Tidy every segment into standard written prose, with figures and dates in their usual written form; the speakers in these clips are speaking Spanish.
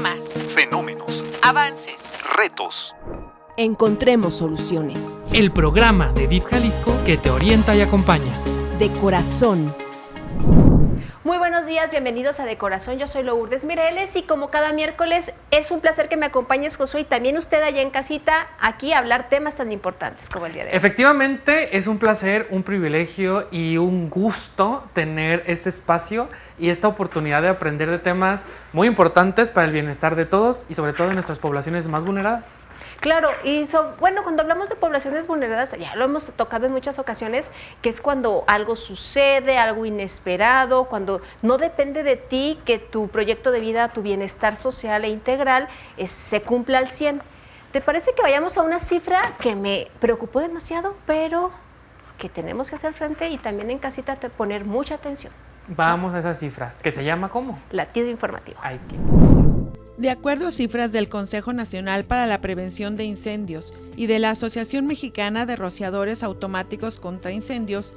Problemas, fenómenos, avances, retos. Encontremos soluciones. El programa de DIF Jalisco que te orienta y acompaña. De corazón. Muy buenos días, bienvenidos a De Corazón, yo soy Lourdes Mireles y como cada miércoles es un placer que me acompañes, Josué, y también usted allá en casita, aquí a hablar temas tan importantes como el día de hoy. Efectivamente, es un placer, un privilegio y un gusto tener este espacio y esta oportunidad de aprender de temas muy importantes para el bienestar de todos y sobre todo de nuestras poblaciones más vulneradas. Claro, y bueno, cuando hablamos de poblaciones vulneradas, ya lo hemos tocado en muchas ocasiones, que es cuando algo sucede, algo inesperado, cuando no depende de ti que tu proyecto de vida, tu bienestar social e integral se cumpla al 100. ¿Te parece que vayamos a una cifra que me preocupó demasiado, pero que tenemos que hacer frente y también en casita poner mucha atención? Vamos a esa cifra, que se llama ¿cómo? Latido informativo. De acuerdo a cifras del Consejo Nacional para la Prevención de Incendios y de la Asociación Mexicana de Rociadores Automáticos contra Incendios,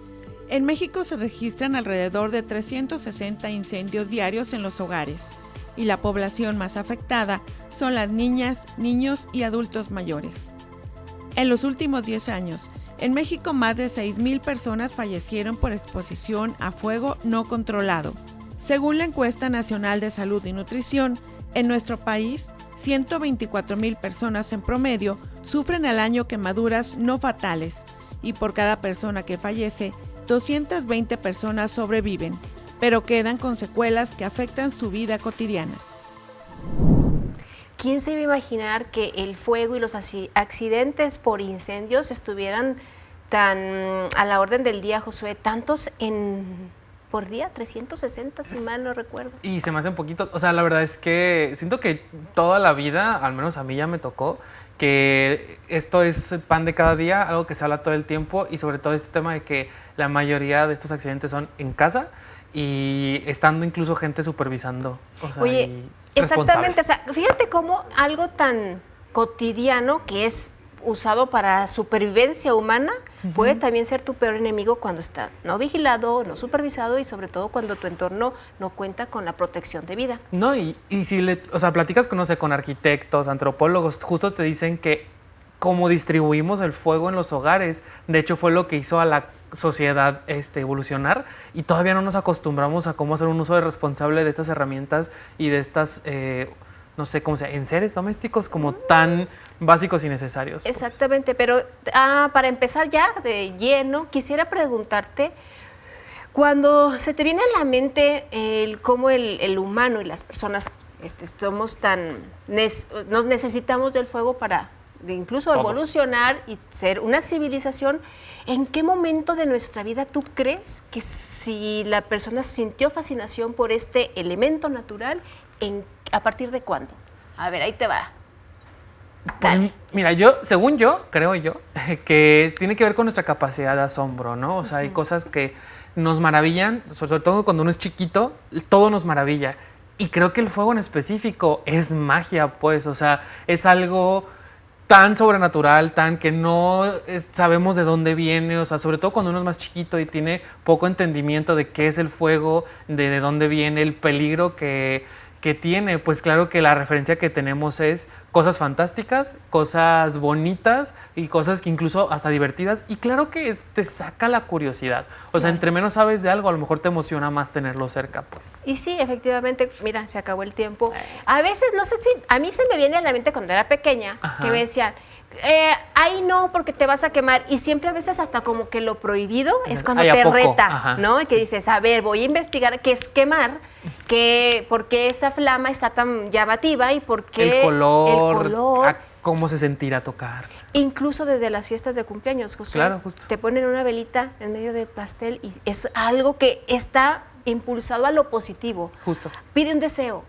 en México se registran alrededor de 360 incendios diarios en los hogares, y la población más afectada son las niñas, niños y adultos mayores. En los últimos 10 años, en México más de 6,000 personas fallecieron por exposición a fuego no controlado. Según la Encuesta Nacional de Salud y Nutrición, en nuestro país, 124,000 personas en promedio sufren al año quemaduras no fatales y por cada persona que fallece, 220 personas sobreviven, pero quedan con secuelas que afectan su vida cotidiana. ¿Quién se iba a imaginar que el fuego y los accidentes por incendios estuvieran tan a la orden del día, Josué? Tantos por día, 360 si mal no recuerdo. Y se me hace un poquito, o sea, la verdad es que siento que toda la vida, al menos a mí ya me tocó, que esto es pan de cada día, algo que se habla todo el tiempo y sobre todo este tema de que la mayoría de estos accidentes son en casa y estando incluso gente supervisando. O sea, oye, exactamente, o sea, fíjate cómo algo tan cotidiano que es usado para supervivencia humana, puede también ser tu peor enemigo cuando está no vigilado, no supervisado y sobre todo cuando tu entorno no cuenta con la protección de vida. No, y si platicas con, no sé, con arquitectos, antropólogos, justo te dicen que cómo distribuimos el fuego en los hogares, de hecho fue lo que hizo a la sociedad evolucionar y todavía no nos acostumbramos a cómo hacer un uso responsable de estas herramientas y de estas no sé cómo sea, enseres domésticos como tan básicos y necesarios. Pues. Exactamente, pero para empezar ya de lleno, quisiera preguntarte, cuando se te viene a la mente cómo el humano y las personas somos nos necesitamos del fuego para incluso evolucionar y ser una civilización, ¿en qué momento de nuestra vida tú crees que si la persona sintió fascinación por este elemento natural, ¿a partir de cuándo? A ver, ahí te va. Pues, mira, según yo, creo yo, que tiene que ver con nuestra capacidad de asombro, ¿no? O sea, hay cosas que nos maravillan, sobre todo cuando uno es chiquito, todo nos maravilla. Y creo que el fuego en específico es magia, pues, o sea, es algo tan sobrenatural, tan que no sabemos de dónde viene, o sea, sobre todo cuando uno es más chiquito y tiene poco entendimiento de qué es el fuego, de dónde viene, el peligro que tiene, pues claro que la referencia que tenemos es cosas fantásticas, cosas bonitas y cosas que incluso hasta divertidas y claro que te saca la curiosidad, o sea, entre menos sabes de algo, a lo mejor te emociona más tenerlo cerca, pues. Y sí, efectivamente, mira, se acabó el tiempo. A veces, no sé si, a mí se me viene a la mente cuando era pequeña, que me decían, ahí no, porque te vas a quemar. Y siempre a veces hasta como que lo prohibido es cuando te reta, ¿no? Y que dices, a ver, voy a investigar qué es quemar, por qué esa flama está tan llamativa y por qué el color. Cómo se sentirá tocar. Incluso desde las fiestas de cumpleaños, Josué. Claro, justo. Te ponen una velita en medio del pastel y es algo que está impulsado a lo positivo. Justo. Pide un deseo.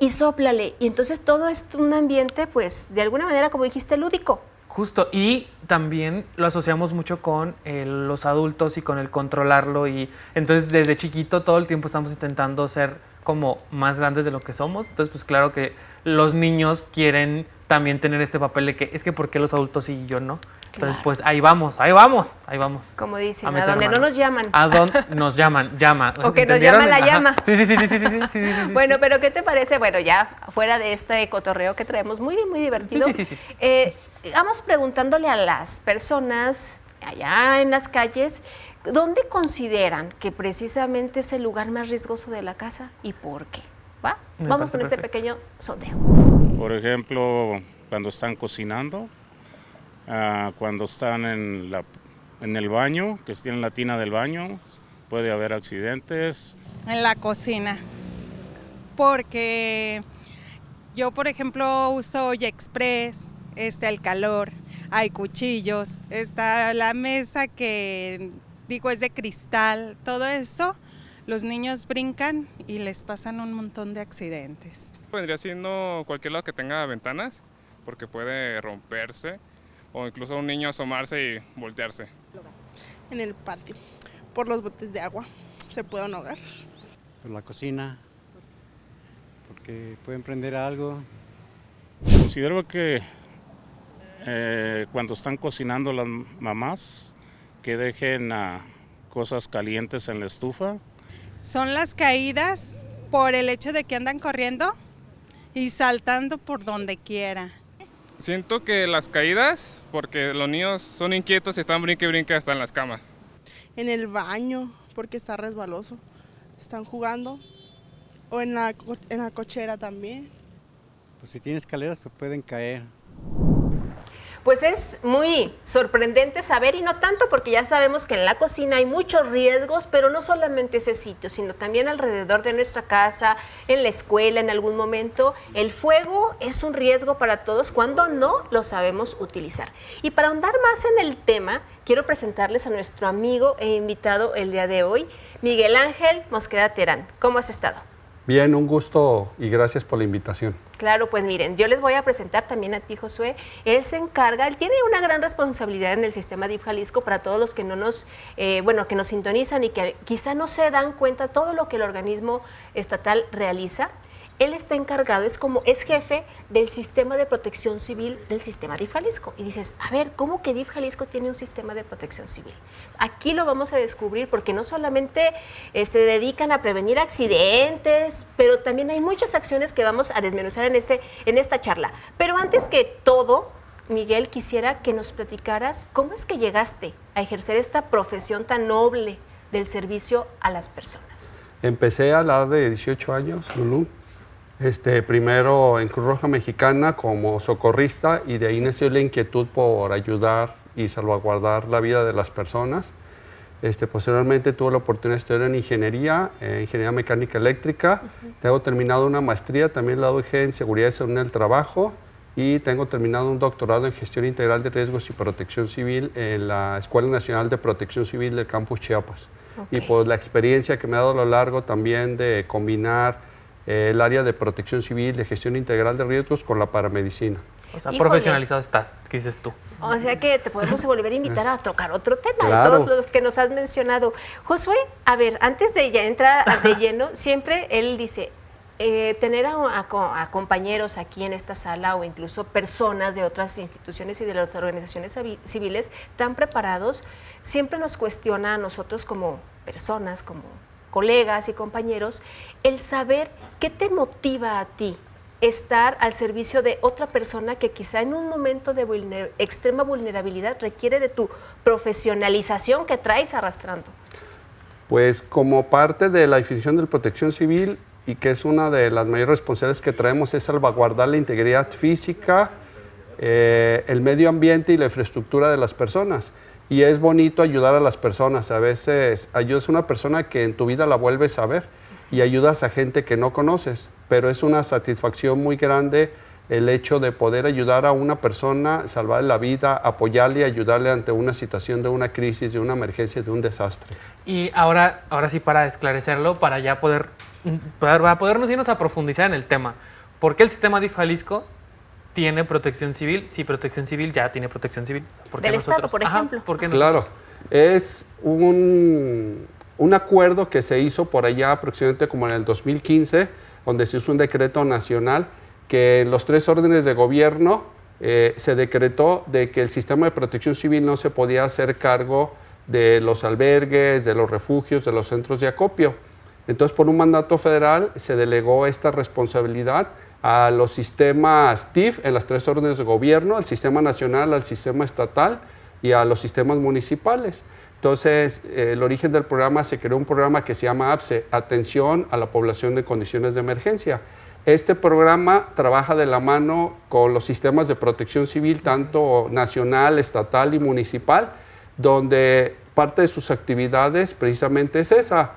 Y sóplale, y entonces todo es un ambiente, pues, de alguna manera, como dijiste, lúdico. Justo, y también lo asociamos mucho con los adultos y con el controlarlo, y entonces desde chiquito todo el tiempo estamos intentando ser como más grandes de lo que somos, entonces pues claro que los niños quieren también tener este papel de que es que ¿por qué los adultos sí y yo no? Entonces, Claro. pues ahí vamos, ahí vamos, ahí vamos. Como dicen, a meter donde no mano. nos llaman. A donde nos llaman, llama. O que nos ¿Entendieron? llama la Ajá. llama. Sí, sí, sí, sí, sí, sí, sí, sí, sí, sí. Bueno, pero ¿qué te parece? Bueno, ya fuera de este cotorreo que traemos, muy bien, muy divertido. Sí, sí, sí, sí. Vamos preguntándole a las personas allá en las calles, ¿dónde consideran que precisamente es el lugar más riesgoso de la casa y por qué? ¿Va? Me Vamos parece con este perfecto. pequeño sondeo. Por ejemplo, cuando están cocinando, cuando están en el baño, que tienen la tina del baño, puede haber accidentes. En la cocina, porque yo, por ejemplo, uso olla express, el calor, hay cuchillos, está la mesa que digo es de cristal, todo eso, los niños brincan y les pasan un montón de accidentes. Vendría siendo cualquier lado que tenga ventanas, porque puede romperse o incluso un niño asomarse y voltearse. En el patio, por los botes de agua, se pueden ahogar. Por la cocina, porque pueden prender algo. Considero que cuando están cocinando las mamás, que dejen cosas calientes en la estufa. Son las caídas por el hecho de que andan corriendo y saltando por donde quiera. Siento que las caídas, porque los niños son inquietos y están brinque y brinque hasta en las camas. En el baño, porque está resbaloso. Están jugando. O en la cochera también. Pues si tienen escaleras, pues pueden caer. Pues es muy sorprendente saber, y no tanto porque ya sabemos que en la cocina hay muchos riesgos, pero no solamente ese sitio, sino también alrededor de nuestra casa, en la escuela, en algún momento. El fuego es un riesgo para todos cuando no lo sabemos utilizar. Y para ahondar más en el tema, quiero presentarles a nuestro amigo e invitado el día de hoy, Miguel Ángel Mosqueda Terán. ¿Cómo has estado? Bien, un gusto y gracias por la invitación. Claro, pues miren, yo les voy a presentar también a ti, Josué. Él se encarga, él tiene una gran responsabilidad en el sistema DIF Jalisco para todos los que no nos, que nos sintonizan y que quizá no se dan cuenta de todo lo que el organismo estatal realiza. Él está encargado, es jefe del sistema de protección civil del sistema DIF Jalisco. Y dices, a ver, ¿cómo que DIF Jalisco tiene un sistema de protección civil? Aquí lo vamos a descubrir porque no solamente se dedican a prevenir accidentes, pero también hay muchas acciones que vamos a desmenuzar en esta charla. Pero antes que todo, Miguel, quisiera que nos platicaras cómo es que llegaste a ejercer esta profesión tan noble del servicio a las personas. Empecé a la edad de 18 años, Lulú. Primero en Cruz Roja Mexicana como socorrista y de ahí nació la inquietud por ayudar y salvaguardar la vida de las personas. Posteriormente tuve la oportunidad de estudiar en ingeniería mecánica eléctrica. Tengo terminado una maestría, también la dejé en seguridad y seguridad del trabajo y tengo terminado un doctorado en gestión integral de riesgos y protección civil en la Escuela Nacional de Protección Civil del Campus Chiapas. Okay. Y por la experiencia que me ha dado a lo largo también de combinar el área de protección civil, de gestión integral de riesgos con la paramedicina. O sea, Híjole. profesionalizado estás, ¿qué dices tú? O sea que te podemos volver a invitar a tocar otro tema Claro. de todos los que nos has mencionado. Josué, a ver, antes de ya entrar de lleno, siempre él dice, tener a compañeros aquí en esta sala o incluso personas de otras instituciones y de las organizaciones civiles tan preparados, siempre nos cuestiona a nosotros como personas, como colegas y compañeros, el saber qué te motiva a ti estar al servicio de otra persona que quizá en un momento de extrema vulnerabilidad requiere de tu profesionalización que traes arrastrando. Pues como parte de la definición de protección civil y que es una de las mayores responsabilidades que traemos es salvaguardar la integridad física, el medio ambiente y la infraestructura de las personas. Y es bonito ayudar a las personas. A veces ayudas a una persona que en tu vida la vuelves a ver y ayudas a gente que no conoces, pero es una satisfacción muy grande el hecho de poder ayudar a una persona, salvarle la vida, apoyarle y ayudarle ante una situación de una crisis, de una emergencia, de un desastre. Y ahora sí para esclarecerlo, para ya podernos irnos a profundizar en el tema. ¿Por qué el sistema DIF Jalisco tiene protección civil? Si protección civil ya tiene protección civil. ¿Por qué Del nosotros? Estado, por ejemplo. ¿Por qué Claro, nosotros? es un acuerdo que se hizo por allá aproximadamente como en el 2015, donde se hizo un decreto nacional que los 3 órdenes de gobierno se decretó de que el sistema de protección civil no se podía hacer cargo de los albergues, de los refugios, de los centros de acopio. Entonces, por un mandato federal se delegó esta responsabilidad a los sistemas TIF en las 3 órdenes de gobierno, al sistema nacional, al sistema estatal y a los sistemas municipales. Entonces, el origen del programa, se creó un programa que se llama APSE, Atención a la Población en Condiciones de Emergencia. Este programa trabaja de la mano con los sistemas de protección civil, tanto nacional, estatal y municipal, donde parte de sus actividades precisamente es esa,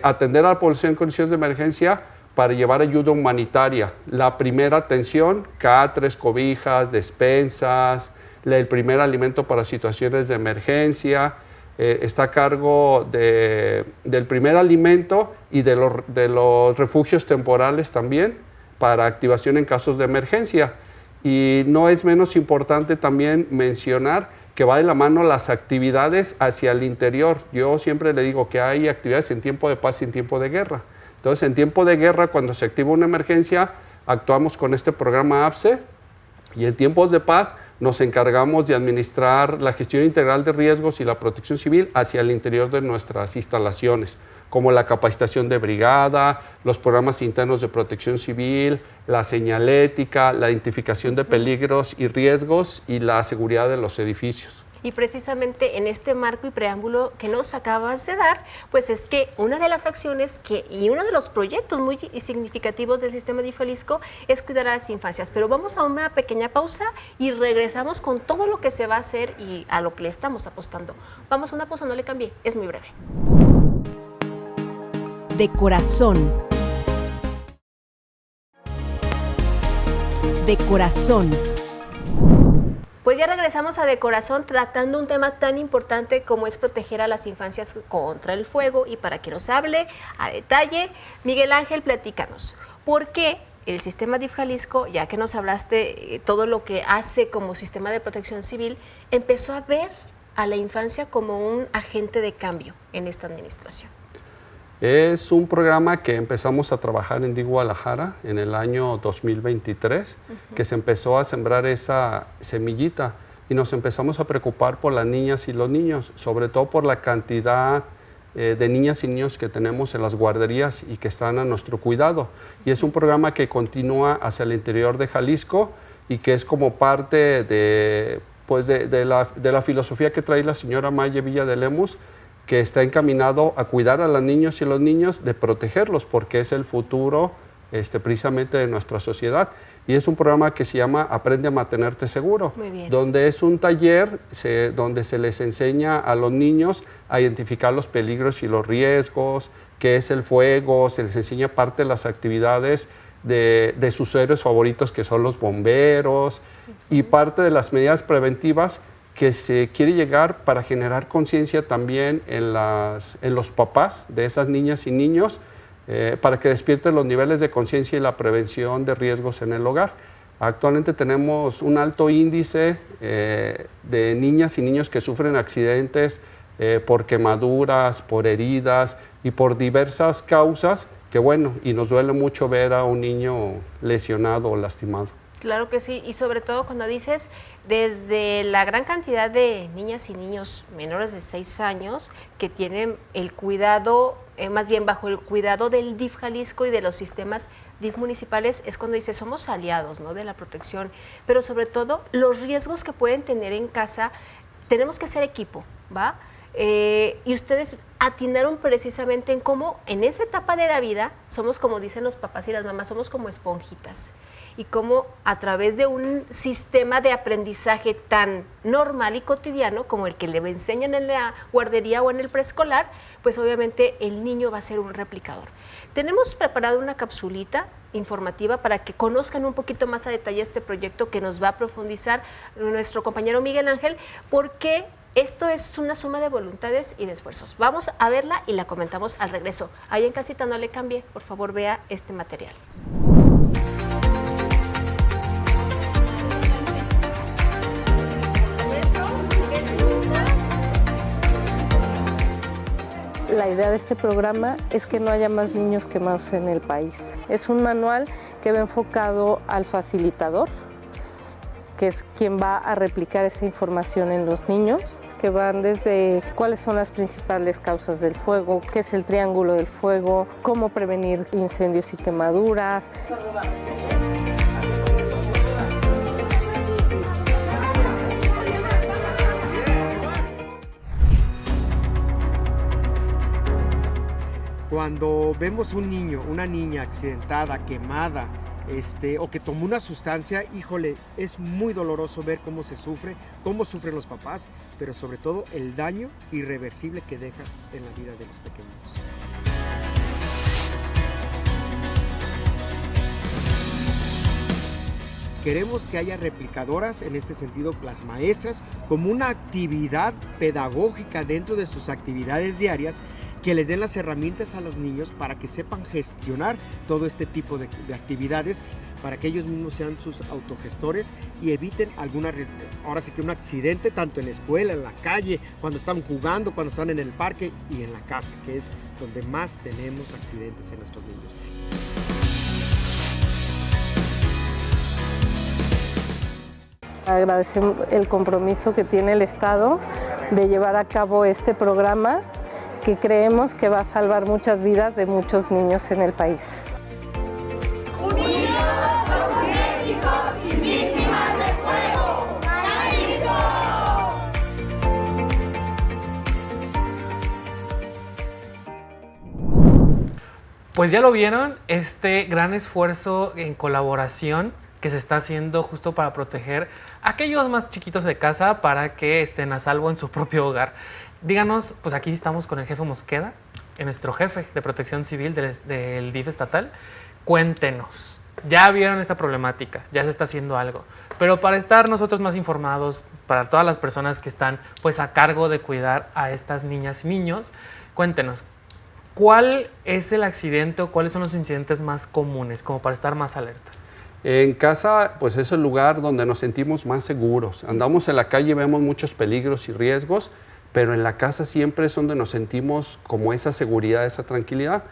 atender a la población en condiciones de emergencia para llevar ayuda humanitaria. La primera atención, catres, cobijas, despensas, el primer alimento para situaciones de emergencia, está a cargo del primer alimento y de los refugios temporales también para activación en casos de emergencia. Y no es menos importante también mencionar que va de la mano las actividades hacia el interior. Yo siempre le digo que hay actividades en tiempo de paz y en tiempo de guerra. Entonces, en tiempo de guerra, cuando se activa una emergencia, actuamos con este programa APSE, y en tiempos de paz nos encargamos de administrar la gestión integral de riesgos y la protección civil hacia el interior de nuestras instalaciones, como la capacitación de brigada, los programas internos de protección civil, la señalética, la identificación de peligros y riesgos y la seguridad de los edificios. Y precisamente en este marco y preámbulo que nos acabas de dar, pues es que una de las acciones y uno de los proyectos muy significativos del sistema DIF Jalisco es cuidar a las infancias. Pero vamos a una pequeña pausa y regresamos con todo lo que se va a hacer y a lo que le estamos apostando. Vamos a una pausa, no le cambie, es muy breve. De corazón. De corazón. Pues ya regresamos a De Corazón tratando un tema tan importante como es proteger a las infancias contra el fuego. Y para que nos hable a detalle, Miguel Ángel, platícanos, ¿por qué el sistema DIF Jalisco, ya que nos hablaste todo lo que hace como sistema de protección civil, empezó a ver a la infancia como un agente de cambio en esta administración? Es un programa que empezamos a trabajar en DIF Guadalajara en el año 2023, que se empezó a sembrar esa semillita y nos empezamos a preocupar por las niñas y los niños, sobre todo por la cantidad de niñas y niños que tenemos en las guarderías y que están a nuestro cuidado. Y es un programa que continúa hacia el interior de Jalisco y que es como parte de la filosofía que trae la señora Maye Villa de Lemus, que está encaminado a cuidar a los niños y los niños, de protegerlos, porque es el futuro precisamente de nuestra sociedad. Y es un programa que se llama Aprende a mantenerte seguro, donde es un taller donde se les enseña a los niños a identificar los peligros y los riesgos, qué es el fuego, se les enseña parte de las actividades de sus héroes favoritos, que son los bomberos, y parte de las medidas preventivas que se quiere llegar para generar conciencia también en los papás de esas niñas y niños, para que despierten los niveles de conciencia y la prevención de riesgos en el hogar. Actualmente tenemos un alto índice de niñas y niños que sufren accidentes por quemaduras, por heridas y por diversas causas, que bueno, y nos duele mucho ver a un niño lesionado o lastimado. Claro que sí, y sobre todo cuando dices desde la gran cantidad de niñas y niños menores de 6 años que tienen el cuidado, más bien bajo el cuidado del DIF Jalisco y de los sistemas DIF municipales, es cuando dices somos aliados, ¿no?, de la protección, pero sobre todo los riesgos que pueden tener en casa, tenemos que ser equipo, ¿va? Y ustedes atinaron precisamente en cómo en esa etapa de la vida somos, como dicen los papás y las mamás, somos como esponjitas, y cómo a través de un sistema de aprendizaje tan normal y cotidiano como el que le enseñan en la guardería o en el preescolar, pues obviamente el niño va a ser un replicador. Tenemos preparado una capsulita informativa para que conozcan un poquito más a detalle este proyecto que nos va a profundizar nuestro compañero Miguel Ángel, porque esto es una suma de voluntades y de esfuerzos. Vamos a verla y la comentamos al regreso. Ahí en casita no le cambie, por favor vea este material. La idea de este programa es que no haya más niños quemados en el país. Es un manual que va enfocado al facilitador que es quien va a replicar esa información en los niños, que van desde cuáles son las principales causas del fuego, qué es el triángulo del fuego, cómo prevenir incendios y quemaduras. Cuando vemos un niño, una niña accidentada, quemada, o que tomó una sustancia, híjole, es muy doloroso ver cómo se sufre, cómo sufren los papás, pero sobre todo el daño irreversible que deja en la vida de los pequeños. Queremos que haya replicadoras, en este sentido las maestras, como una actividad pedagógica dentro de sus actividades diarias, que les den las herramientas a los niños para que sepan gestionar todo este tipo de actividades, para que ellos mismos sean sus autogestores y eviten ahora sí que un accidente, tanto en la escuela, en la calle, cuando están jugando, cuando están en el parque y en la casa, que es donde más tenemos accidentes en nuestros niños. Agradecemos el compromiso que tiene el Estado de llevar a cabo este programa que creemos que va a salvar muchas vidas de muchos niños en el país. Unidos por médicos y víctimas del fuego. Pues ya lo vieron, este gran esfuerzo en colaboración que se está haciendo justo para proteger a aquellos más chiquitos de casa para que estén a salvo en su propio hogar. Díganos, pues aquí estamos con el jefe Mosqueda, nuestro jefe de protección civil del DIF estatal. Cuéntenos, ya vieron esta problemática, ya se está haciendo algo, pero para estar nosotros más informados, para todas las personas que están pues a cargo de cuidar a estas niñas y niños, cuéntenos, ¿cuál es el accidente o cuáles son los incidentes más comunes como para estar más alertas? En casa, pues es el lugar donde nos sentimos más seguros. Andamos en la calle, vemos muchos peligros y riesgos, pero en la casa siempre es donde nos sentimos como esa seguridad, esa tranquilidad,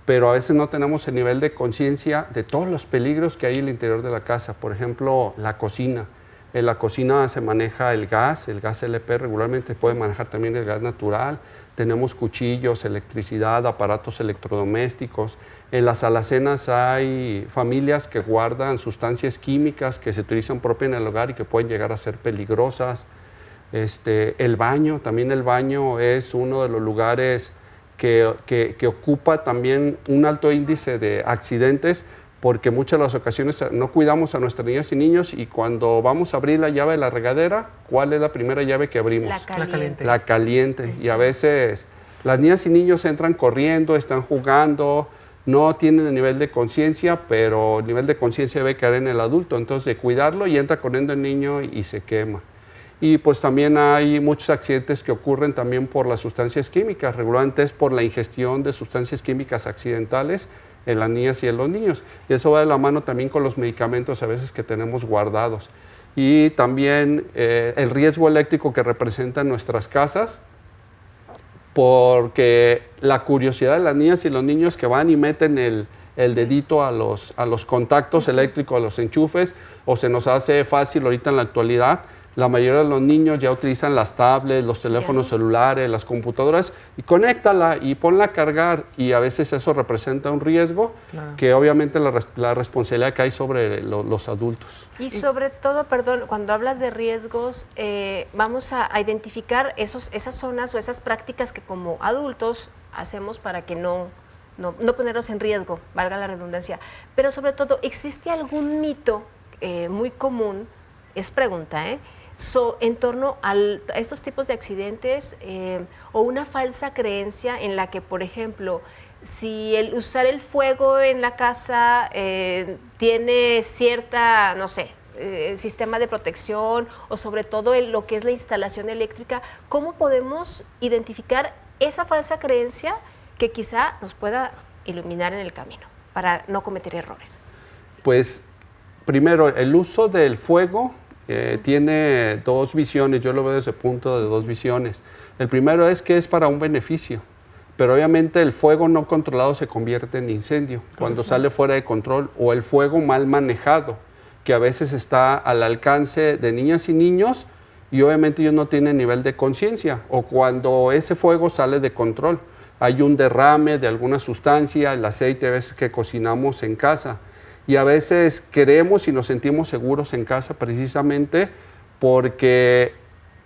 pero a veces no tenemos el nivel de conciencia de todos los peligros que hay en el interior de la casa. Por ejemplo, la cocina. En la cocina se maneja el gas LP regularmente, puede manejar también el gas natural. Tenemos cuchillos, electricidad, aparatos electrodomésticos. En las alacenas hay familias que guardan sustancias químicas que se utilizan propio en el hogar y que pueden llegar a ser peligrosas. El baño, también el baño es uno de los lugares que ocupa también un alto índice de accidentes, porque muchas de las ocasiones no cuidamos a nuestras niñas y niños y cuando vamos a abrir la llave de la regadera, ¿cuál es la primera llave que abrimos? La caliente. La caliente. Y a veces las niñas y niños entran corriendo, están jugando, no tienen el nivel de conciencia, pero el nivel de conciencia debe caer en el adulto, entonces de cuidarlo y entra corriendo el niño y se quema. Y pues también hay muchos accidentes que ocurren también por las sustancias químicas, regularmente es por la ingestión de sustancias químicas accidentales en las niñas y en los niños. Y eso va de la mano también con los medicamentos a veces que tenemos guardados. Y también el riesgo eléctrico que representan nuestras casas, porque la curiosidad de las niñas y los niños que van y meten el dedito a los contactos eléctricos, a los enchufes, o se nos hace fácil ahorita en la actualidad. La mayoría de los niños ya utilizan las tablets, los teléfonos celulares, las computadoras, y conéctala y ponla a cargar, y a veces eso representa un riesgo que obviamente la responsabilidad cae sobre los adultos. Y sobre todo, perdón, cuando hablas de riesgos, vamos a identificar esas zonas o esas prácticas que como adultos hacemos para que no ponernos en riesgo, valga la redundancia. Pero sobre todo, ¿existe algún mito muy común, es pregunta, en torno a estos tipos de accidentes o una falsa creencia en la que, por ejemplo, si el usar el fuego en la casa tiene cierta, no sé, sistema de protección o sobre todo lo que es la instalación eléctrica, ¿cómo podemos identificar esa falsa creencia que quizá nos pueda iluminar en el camino para no cometer errores? Pues primero, el uso del fuego tiene dos visiones, yo lo veo desde el punto de dos visiones. El primero es que es para un beneficio, pero obviamente el fuego no controlado se convierte en incendio cuando sale fuera de control, o el fuego mal manejado. que a veces está al alcance de niñas y niños y obviamente ellos no tienen nivel de conciencia, o cuando ese fuego sale de control. Hay un derrame de alguna sustancia, el aceite a veces que cocinamos en casa, y a veces queremos y nos sentimos seguros en casa precisamente porque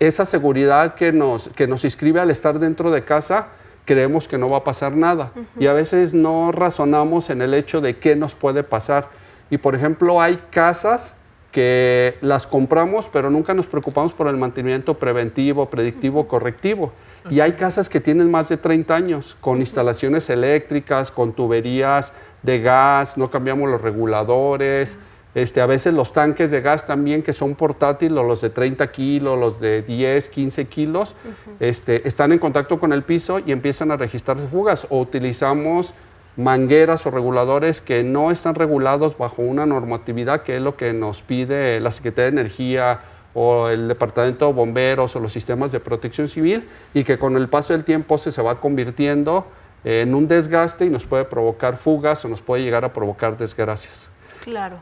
esa seguridad que nos inscribe al estar dentro de casa, creemos que no va a pasar nada. Y a veces no razonamos en el hecho de qué nos puede pasar. Y por ejemplo, hay casas que las compramos, pero nunca nos preocupamos por el mantenimiento preventivo, predictivo, correctivo. Y hay casas que tienen más de 30 años, con instalaciones eléctricas, con tuberías de gas, no cambiamos los reguladores. A veces los tanques de gas también, que son portátiles, los de 30 kilos, los de 10, 15 kilos, están en contacto con el piso y empiezan a registrarse fugas. O utilizamos mangueras o reguladores que no están regulados bajo una normatividad, que es lo que nos pide la Secretaría de Energía o el Departamento de Bomberos o los sistemas de protección civil, y que con el paso del tiempo se va convirtiendo en un desgaste y nos puede provocar fugas o nos puede llegar a provocar desgracias. Claro.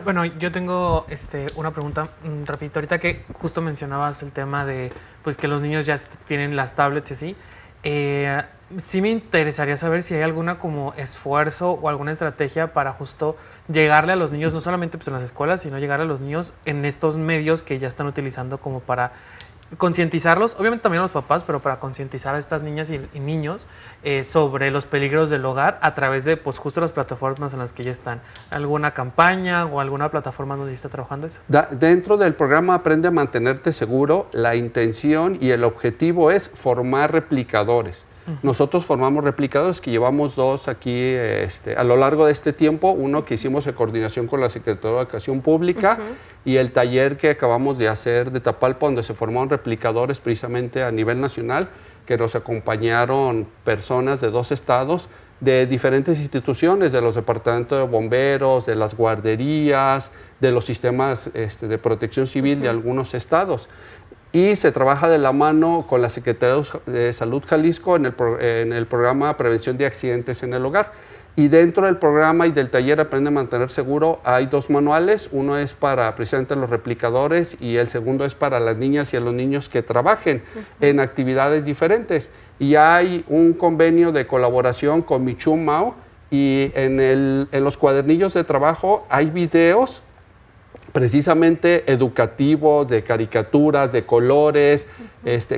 Bueno, yo tengo una pregunta rapidito. Ahorita que justo mencionabas el tema de pues que los niños ya tienen las tablets y así, sí me interesaría saber si hay alguna como esfuerzo o alguna estrategia para justo llegarle a los niños, no solamente pues en las escuelas, sino llegar a los niños en estos medios que ya están utilizando como para concientizarlos, obviamente también a los papás, pero para concientizar a estas niñas y niños sobre los peligros del hogar a través de pues justo las plataformas en las que ya están. ¿Alguna campaña o alguna plataforma donde está trabajando eso? Dentro del programa Aprende a Mantenerte Seguro, la intención y el objetivo es formar replicadores. Nosotros formamos replicadores, que llevamos 2 aquí a lo largo de este tiempo, uno que hicimos en coordinación con la Secretaría de Educación Pública y el taller que acabamos de hacer de Tapalpa, donde se formaron replicadores precisamente a nivel nacional, que nos acompañaron personas de 2 estados, de diferentes instituciones, de los departamentos de bomberos, de las guarderías, de los sistemas de protección civil de algunos estados. Y se trabaja de la mano con la Secretaría de Salud Jalisco en el programa Prevención de Accidentes en el Hogar. Y dentro del programa y del taller Aprende a Mantener Seguro hay 2 manuales. Uno es para precisamente los replicadores y el segundo es para las niñas y a los niños que trabajen en actividades diferentes. Y hay un convenio de colaboración con Michum Mao, y en los cuadernillos de trabajo hay videos precisamente educativos, de caricaturas, de colores,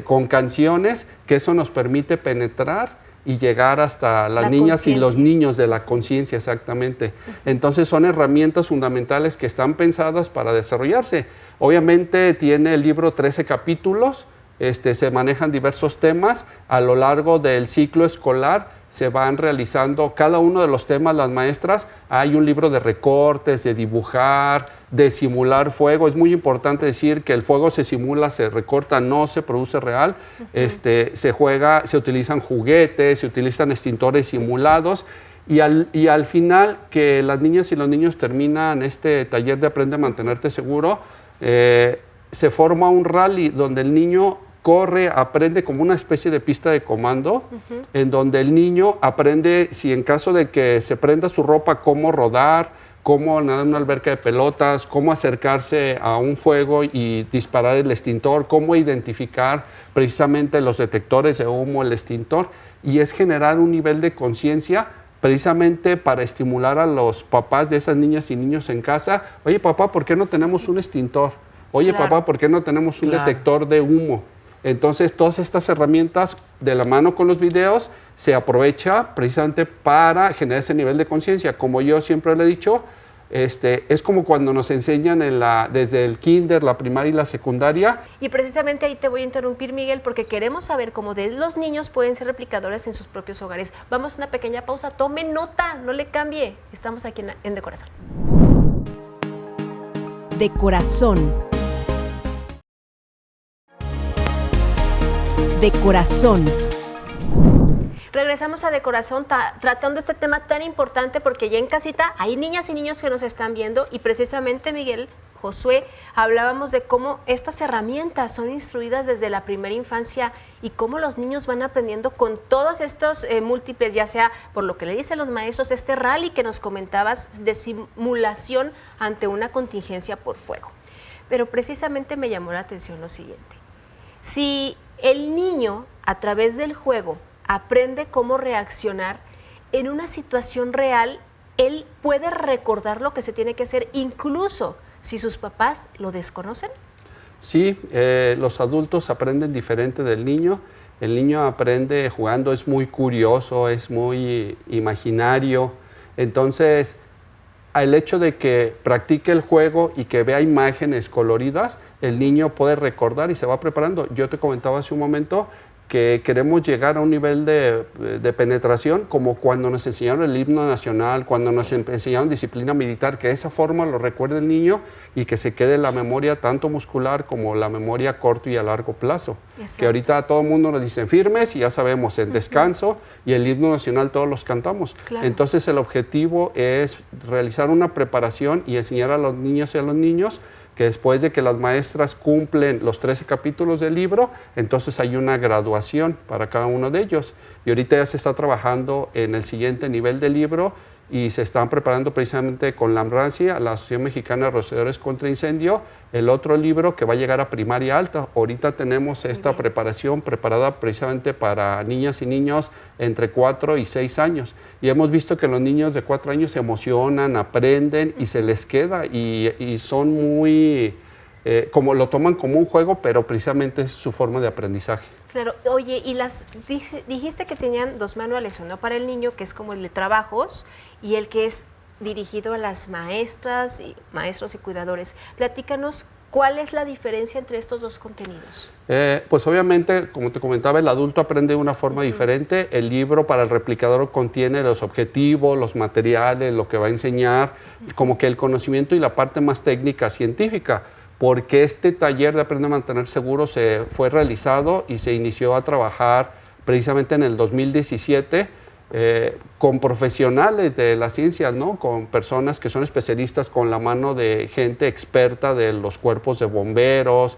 con canciones, que eso nos permite penetrar y llegar hasta las niñas y los niños de la conciencia, exactamente. Entonces son herramientas fundamentales que están pensadas para desarrollarse. Obviamente tiene el libro 13 capítulos, se manejan diversos temas a lo largo del ciclo escolar. Se van realizando cada uno de los temas, las maestras, hay un libro de recortes, de dibujar, de simular fuego. Es muy importante decir que el fuego se simula, se recorta, no se produce real. Se juega, se utilizan juguetes, se utilizan extintores simulados, y al final que las niñas y los niños terminan este taller de Aprende a Mantenerte Seguro, se forma un rally donde el niño corre, aprende como una especie de pista de comando, en donde el niño aprende, si en caso de que se prenda su ropa, cómo rodar, cómo nadar en una alberca de pelotas, cómo acercarse a un fuego y disparar el extintor, cómo identificar precisamente los detectores de humo, el extintor, y es generar un nivel de conciencia precisamente para estimular a los papás de esas niñas y niños en casa. Oye, papá, ¿por qué no tenemos un extintor? Oye, papá, ¿por qué no tenemos un detector de humo? Entonces, todas estas herramientas, de la mano con los videos, se aprovecha precisamente para generar ese nivel de conciencia. Como yo siempre le he dicho, es como cuando nos enseñan desde el kinder, la primaria y la secundaria. Y precisamente ahí te voy a interrumpir, Miguel, porque queremos saber cómo los niños pueden ser replicadores en sus propios hogares. Vamos a una pequeña pausa, tome nota, no le cambie. Estamos aquí en De Corazón. De Corazón. De Corazón. Regresamos a De Corazón tratando este tema tan importante, porque ya en casita hay niñas y niños que nos están viendo y precisamente, Miguel, Josué, hablábamos de cómo estas herramientas son instruidas desde la primera infancia y cómo los niños van aprendiendo con todos estos múltiples, ya sea por lo que le dicen los maestros, este rally que nos comentabas de simulación ante una contingencia por fuego. Pero precisamente me llamó la atención lo siguiente. Si el niño, a través del juego, aprende cómo reaccionar en una situación real, él puede recordar lo que se tiene que hacer, incluso si sus papás lo desconocen. Sí, los adultos aprenden diferente del niño. El niño aprende jugando, es muy curioso, es muy imaginario. Entonces, el hecho de que practique el juego y que vea imágenes coloridas, el niño puede recordar y se va preparando. Yo te comentaba hace un momento que queremos llegar a un nivel de penetración como cuando nos enseñaron el himno nacional, cuando nos enseñaron disciplina militar, que de esa forma lo recuerde el niño y que se quede en la memoria tanto muscular como la memoria a corto y a largo plazo. Exacto. Que ahorita a todo el mundo nos dicen firmes y ya sabemos, en descanso y el himno nacional todos los cantamos. Claro. Entonces el objetivo es realizar una preparación y enseñar a los niños y a los niños que después de que las maestras cumplen los 13 capítulos del libro, entonces hay una graduación para cada uno de ellos. Y ahorita ya se está trabajando en el siguiente nivel del libro y se están preparando precisamente con la AMRANCI, la Asociación Mexicana de Rociadores contra Incendio, el otro libro que va a llegar a primaria alta. Ahorita tenemos esta preparación preparada precisamente para niñas y niños entre 4 y 6 años. Y hemos visto que los niños de 4 años se emocionan, aprenden y se les queda y son muy, como lo toman como un juego, pero precisamente es su forma de aprendizaje. Claro, oye, y dijiste que tenían 2 manuales, uno para el niño, que es como el de trabajos, y el que es dirigido a las maestras, maestros y cuidadores. Platícanos, ¿cuál es la diferencia entre estos 2 contenidos? Pues obviamente, como te comentaba, el adulto aprende de una forma diferente. El libro para el replicador contiene los objetivos, los materiales, lo que va a enseñar, como que el conocimiento y la parte más técnica, científica. Porque este taller de Aprende a Mantener Seguro se fue realizado y se inició a trabajar precisamente en el 2017 con profesionales de la ciencia, ¿no? Con personas que son especialistas, con la mano de gente experta de los cuerpos de bomberos,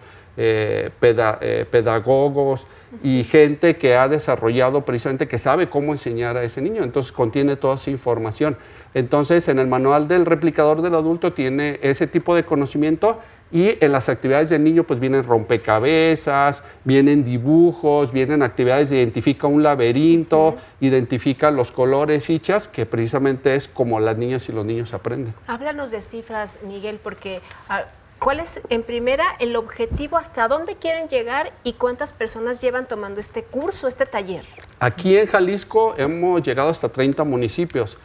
pedagogos y gente que ha desarrollado precisamente, que sabe cómo enseñar a ese niño. Entonces contiene toda esa información. Entonces en el manual del replicador del adulto tiene ese tipo de conocimiento. Y en las actividades del niño pues vienen rompecabezas, vienen dibujos, vienen actividades de identifica un laberinto, identifica los colores, fichas, que precisamente es como las niñas y los niños aprenden. Háblanos de cifras, Miguel, porque ¿cuál es en primera el objetivo, hasta dónde quieren llegar y cuántas personas llevan tomando este curso, este taller? Aquí en Jalisco hemos llegado hasta 30 municipios.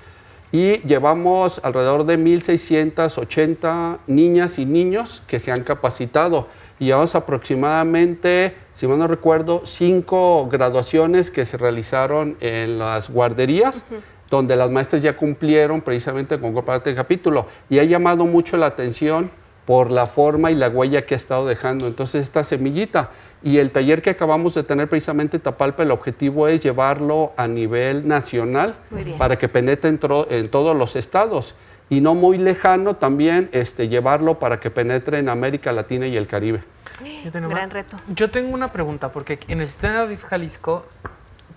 Y llevamos alrededor de 1,680 niñas y niños que se han capacitado. Y llevamos aproximadamente, si mal no recuerdo, 5 graduaciones que se realizaron en las guarderías, donde las maestras ya cumplieron precisamente con parte del capítulo. Y ha llamado mucho la atención por la forma y la huella que ha estado dejando. Entonces, esta semillita. Y el taller que acabamos de tener precisamente en Tapalpa, el objetivo es llevarlo a nivel nacional para que penetre en todos los estados. Y no muy lejano también llevarlo para que penetre en América Latina y el Caribe. Gran reto. Yo tengo una pregunta, porque en el sistema de Jalisco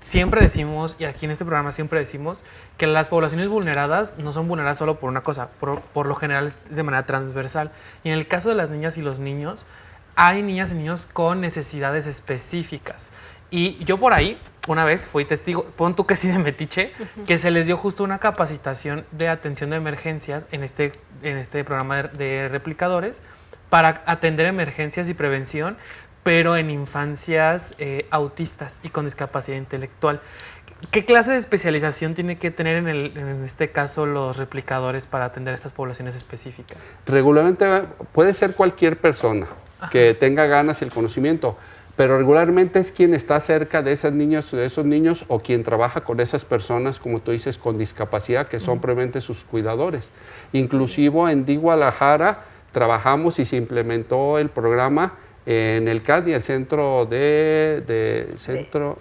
siempre decimos, y aquí en este programa siempre decimos, que las poblaciones vulneradas no son vulneradas solo por una cosa, por lo general es de manera transversal. Y en el caso de las niñas y los niños, hay niñas y niños con necesidades específicas. Y yo por ahí, una vez fui testigo, pon tú que sí de metiche, que se les dio justo una capacitación de atención de emergencias en este programa de replicadores para atender emergencias y prevención, pero en infancias autistas y con discapacidad intelectual. ¿Qué clase de especialización tiene que tener en este caso los replicadores para atender a estas poblaciones específicas? Regularmente puede ser cualquier persona que tenga ganas y el conocimiento, pero regularmente es quien está cerca de esas niñas o de esos niños o quien trabaja con esas personas, como tú dices, con discapacidad, que son previamente sus cuidadores. Inclusive en Guadalajara trabajamos y se implementó el programa en el CADI, el Centro Centro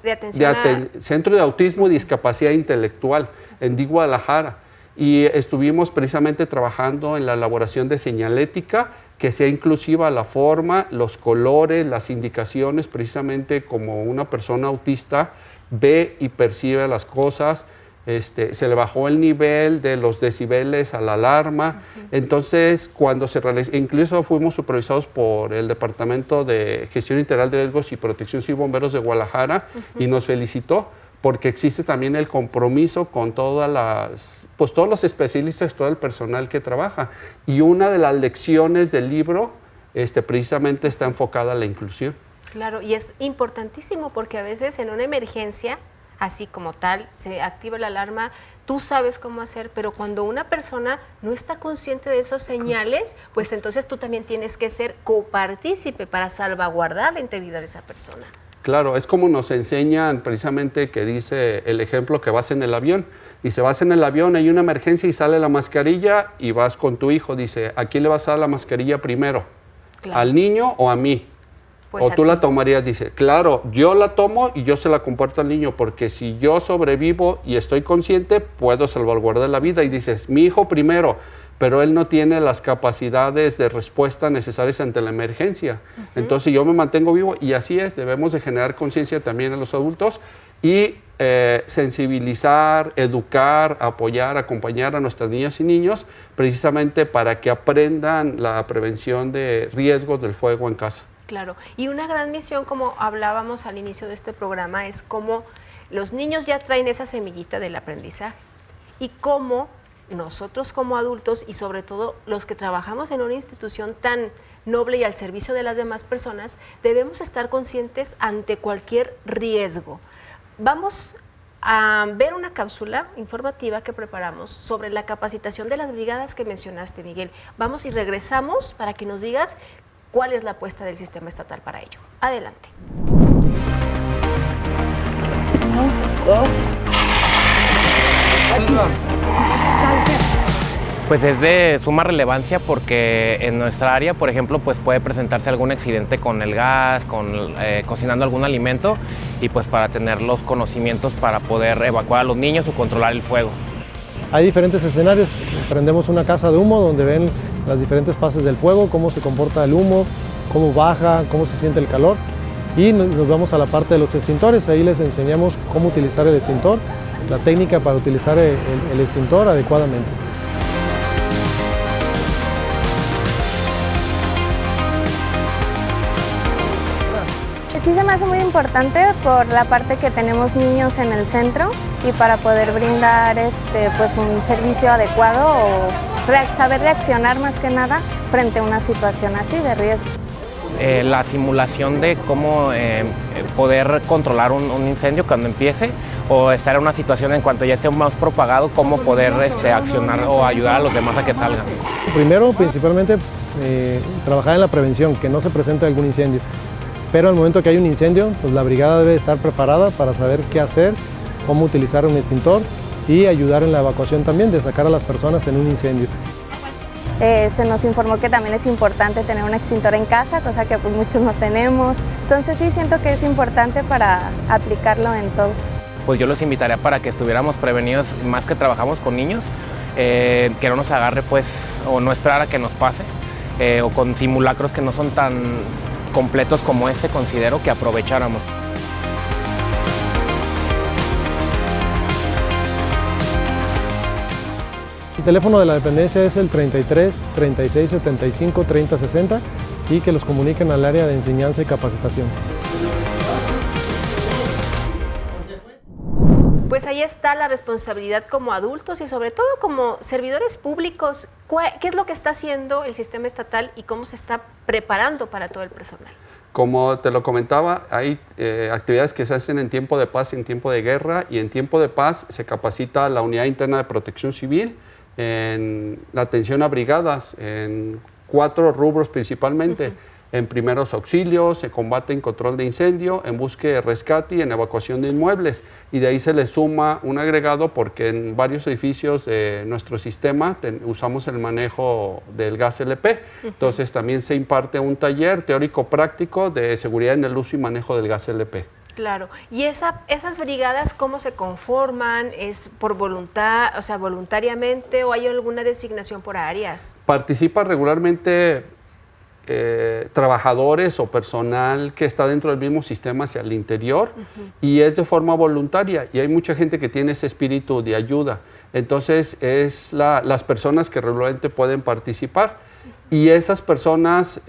de Autismo y Discapacidad Intelectual, en Guadalajara. Y estuvimos precisamente trabajando en la elaboración de señalética que sea inclusiva la forma, los colores, las indicaciones, precisamente como una persona autista ve y percibe las cosas. Se le bajó el nivel de los decibeles a la alarma. Entonces, cuando se realizó, incluso fuimos supervisados por el Departamento de Gestión Integral de Riesgos y Protección Civil Bomberos de Guadalajara y nos felicitó porque existe también el compromiso con todos los especialistas, todo el personal que trabaja. Y una de las lecciones del libro precisamente está enfocada a la inclusión. Claro, y es importantísimo porque a veces en una emergencia, así como tal, se activa la alarma, tú sabes cómo hacer, pero cuando una persona no está consciente de esos señales, pues entonces tú también tienes que ser copartícipe para salvaguardar la integridad de esa persona. Claro, es como nos enseñan precisamente que dice el ejemplo que vas en el avión. Dice, vas en el avión, hay una emergencia y sale la mascarilla y vas con tu hijo. Dice, ¿a quién le vas a dar la mascarilla primero? Claro. ¿Al niño o a mí? Pues o tú la tomarías, dice, claro, yo la tomo y yo se la comparto al niño, porque si yo sobrevivo y estoy consciente, puedo salvaguardar la vida. Y dices, mi hijo primero, pero él no tiene las capacidades de respuesta necesarias ante la emergencia. Entonces yo me mantengo vivo y así es, debemos de generar conciencia también en los adultos y sensibilizar, educar, apoyar, acompañar a nuestras niñas y niños precisamente para que aprendan la prevención de riesgos del fuego en casa. Claro, y una gran misión, como hablábamos al inicio de este programa, es cómo los niños ya traen esa semillita del aprendizaje y cómo nosotros como adultos y sobre todo los que trabajamos en una institución tan noble y al servicio de las demás personas, debemos estar conscientes ante cualquier riesgo. Vamos a ver una cápsula informativa que preparamos sobre la capacitación de las brigadas que mencionaste, Miguel. Vamos y regresamos para que nos digas cuál es la apuesta del sistema estatal para ello. Adelante. Pues es de suma relevancia porque en nuestra área, por ejemplo, pues puede presentarse algún accidente con el gas, cocinando algún alimento y pues para tener los conocimientos para poder evacuar a los niños o controlar el fuego. Hay diferentes escenarios. Prendemos una casa de humo donde ven las diferentes fases del fuego, cómo se comporta el humo, cómo baja, cómo se siente el calor. Y nos vamos a la parte de los extintores. Ahí les enseñamos cómo utilizar el extintor, la técnica para utilizar el extintor adecuadamente. Sí se me hace muy importante por la parte que tenemos niños en el centro y para poder brindar pues un servicio adecuado o saber reaccionar más que nada frente a una situación así de riesgo. La simulación de cómo poder controlar un incendio cuando empiece o estar en una situación en cuanto ya esté más propagado, cómo poder accionar o ayudar a los demás a que salgan. Primero, principalmente, trabajar en la prevención, que no se presente algún incendio. Pero al momento que hay un incendio, pues la brigada debe estar preparada para saber qué hacer, cómo utilizar un extintor y ayudar en la evacuación también, de sacar a las personas en un incendio. Se nos informó que también es importante tener un extintor en casa, cosa que pues muchos no tenemos. Entonces sí siento que es importante para aplicarlo en todo. Pues yo los invitaría para que estuviéramos prevenidos, más que trabajamos con niños, que no nos agarre pues, o no esperar a que nos pase, o con simulacros que no son tan completos como este, considero que aprovecháramos. El teléfono de la dependencia es el 33 36 75 30 60 y que los comuniquen al área de enseñanza y capacitación. Pues ahí está la responsabilidad como adultos y sobre todo como servidores públicos. ¿Qué es lo que está haciendo el sistema estatal y cómo se está preparando para todo el personal? Como te lo comentaba, hay actividades que se hacen en tiempo de paz y en tiempo de guerra, y en tiempo de paz se capacita la Unidad Interna de Protección Civil en la atención a brigadas, en 4 rubros principalmente. En primeros auxilios, en combate en control de incendio, en búsqueda de rescate y en evacuación de inmuebles. Y de ahí se le suma un agregado porque en varios edificios de nuestro sistema usamos el manejo del gas LP. Entonces también se imparte un taller teórico-práctico de seguridad en el uso y manejo del gas LP. Claro. ¿Y esas brigadas cómo se conforman? ¿Es por voluntad, o sea, voluntariamente, o hay alguna designación por áreas? Participa regularmente trabajadores o personal que está dentro del mismo sistema hacia el interior y es de forma voluntaria y hay mucha gente que tiene ese espíritu de ayuda. Entonces es las personas que regularmente pueden participar. Y esas personas,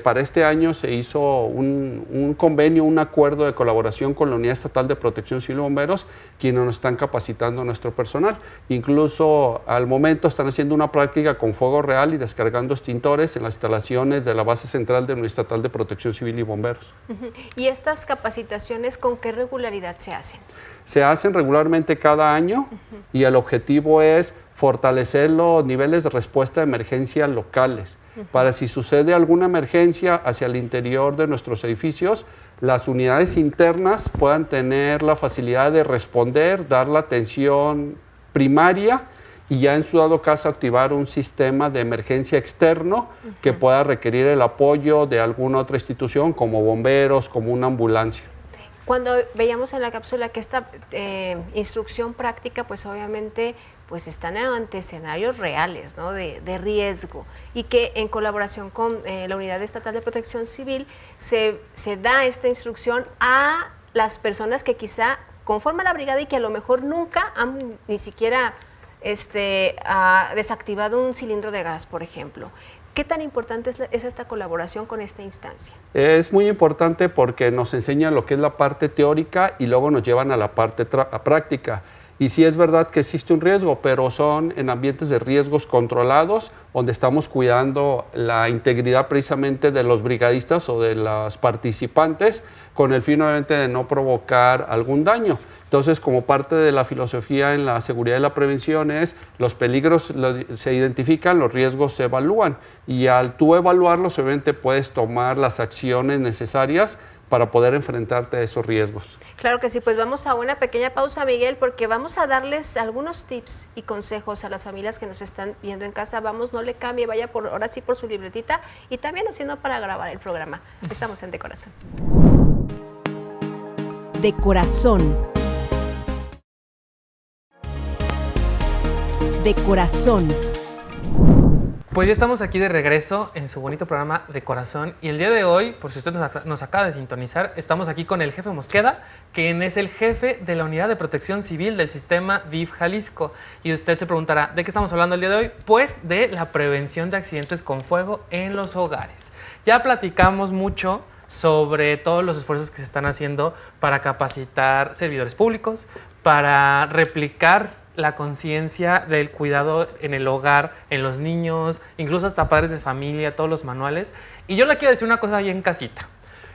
para este año se hizo un convenio, un acuerdo de colaboración con la Unidad Estatal de Protección Civil y Bomberos, quienes nos están capacitando a nuestro personal. Incluso al momento están haciendo una práctica con fuego real y descargando extintores en las instalaciones de la base central de la Unidad Estatal de Protección Civil y Bomberos. ¿Y estas capacitaciones con qué regularidad se hacen? Se hacen regularmente cada año y el objetivo es fortalecer los niveles de respuesta de emergencia locales. Para si sucede alguna emergencia hacia el interior de nuestros edificios, las unidades internas puedan tener la facilidad de responder, dar la atención primaria y ya en su dado caso activar un sistema de emergencia externo que pueda requerir el apoyo de alguna otra institución como bomberos, como una ambulancia. Cuando veíamos en la cápsula que esta instrucción práctica, pues obviamente pues están ante escenarios reales, ¿no? de riesgo, y que en colaboración con la Unidad Estatal de Protección Civil se da esta instrucción a las personas que quizá conforman la brigada y que a lo mejor nunca han ni siquiera desactivado un cilindro de gas, por ejemplo. ¿Qué tan importante es esta colaboración con esta instancia? Es muy importante porque nos enseña lo que es la parte teórica y luego nos llevan a la parte práctica. Y sí es verdad que existe un riesgo, pero son en ambientes de riesgos controlados, donde estamos cuidando la integridad precisamente de los brigadistas o de los participantes, con el fin obviamente de no provocar algún daño. Entonces, como parte de la filosofía en la seguridad y la prevención es, los peligros se identifican, los riesgos se evalúan, y al tú evaluarlos obviamente puedes tomar las acciones necesarias para poder enfrentarte a esos riesgos. Claro que sí, pues vamos a una pequeña pausa, Miguel, porque vamos a darles algunos tips y consejos a las familias que nos están viendo en casa. Vamos, no le cambie, vaya ahora sí por su libretita y también haciendo para grabar el programa. Estamos en De Corazón. De Corazón. De Corazón. Pues ya estamos aquí de regreso en su bonito programa De Corazón y el día de hoy, por si usted nos acaba de sintonizar, estamos aquí con el jefe Mosqueda, quien es el jefe de la Unidad de Protección Civil del sistema DIF Jalisco. Y usted se preguntará, ¿de qué estamos hablando el día de hoy? Pues de la prevención de accidentes con fuego en los hogares. Ya platicamos mucho sobre todos los esfuerzos que se están haciendo para capacitar servidores públicos, para replicar la conciencia del cuidado en el hogar, en los niños, incluso hasta padres de familia, todos los manuales. Y yo le quiero decir una cosa ahí en casita.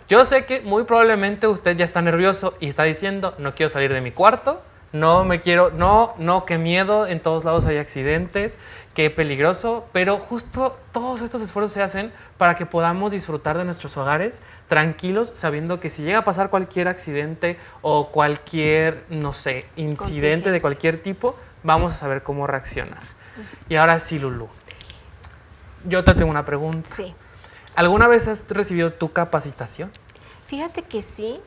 Yo sé que muy probablemente usted ya está nervioso y está diciendo, no quiero salir de mi cuarto, qué miedo, en todos lados hay accidentes, qué peligroso, pero justo todos estos esfuerzos se hacen para que podamos disfrutar de nuestros hogares tranquilos, sabiendo que si llega a pasar cualquier accidente o cualquier, incidente de cualquier tipo, vamos a saber cómo reaccionar. Y ahora sí, Lulú, yo te tengo una pregunta. Sí. ¿Alguna vez has recibido tu capacitación? Fíjate que sí.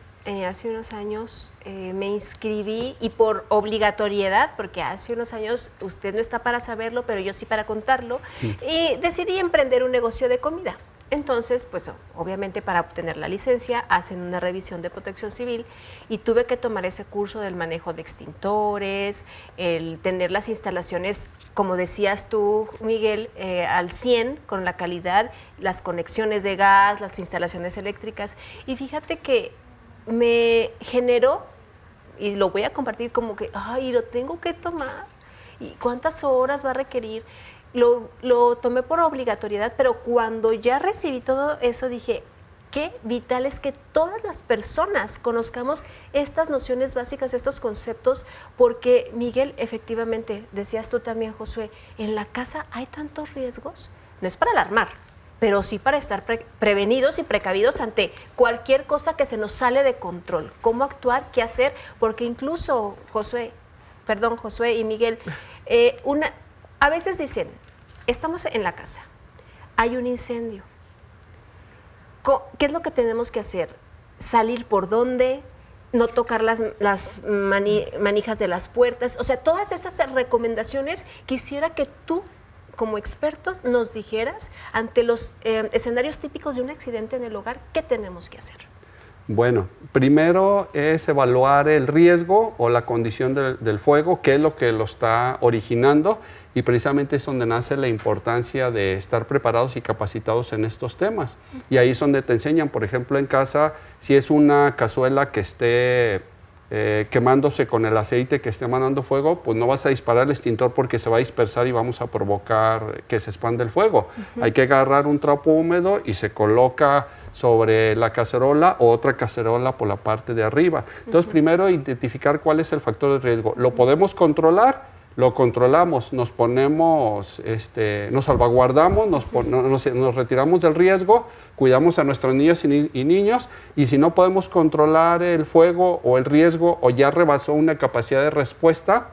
Hace unos años me inscribí y por obligatoriedad, porque hace unos años usted no está para saberlo, pero yo sí para contarlo, y decidí emprender un negocio de comida. Entonces, pues obviamente para obtener la licencia hacen una revisión de protección civil y tuve que tomar ese curso del manejo de extintores, el tener las instalaciones, como decías tú, Miguel, al 100 con la calidad, las conexiones de gas, las instalaciones eléctricas. Y fíjate que me generó, y lo voy a compartir como que, lo tengo que tomar, y cuántas horas va a requerir. Lo tomé por obligatoriedad, pero cuando ya recibí todo eso dije, qué vital es que todas las personas conozcamos estas nociones básicas, estos conceptos, porque Miguel, efectivamente, decías tú también, Josué, en la casa hay tantos riesgos, no es para alarmar, pero sí para estar prevenidos y precavidos ante cualquier cosa que se nos sale de control. ¿Cómo actuar? ¿Qué hacer? Porque incluso, Josué y Miguel, a veces dicen, estamos en la casa, hay un incendio. ¿Qué es lo que tenemos que hacer? ¿Salir por dónde? ¿No tocar las manijas de las puertas? O sea, todas esas recomendaciones quisiera que tú, como expertos nos dijeras, ante los escenarios típicos de un accidente en el hogar, ¿qué tenemos que hacer? Bueno, primero es evaluar el riesgo o la condición del fuego, qué es lo que lo está originando, y precisamente es donde nace la importancia de estar preparados y capacitados en estos temas. Y ahí es donde te enseñan, por ejemplo, en casa, si es una cazuela que esté quemándose con el aceite que esté emanando fuego, pues no vas a disparar el extintor porque se va a dispersar y vamos a provocar que se expanda el fuego. Hay que agarrar un trapo húmedo y se coloca sobre la cacerola o otra cacerola por la parte de arriba. Entonces, primero identificar cuál es el factor de riesgo. ¿Lo podemos controlar? Lo controlamos, nos ponemos, nos salvaguardamos, nos retiramos del riesgo, cuidamos a nuestros niños y niños, y si no podemos controlar el fuego o el riesgo o ya rebasó una capacidad de respuesta,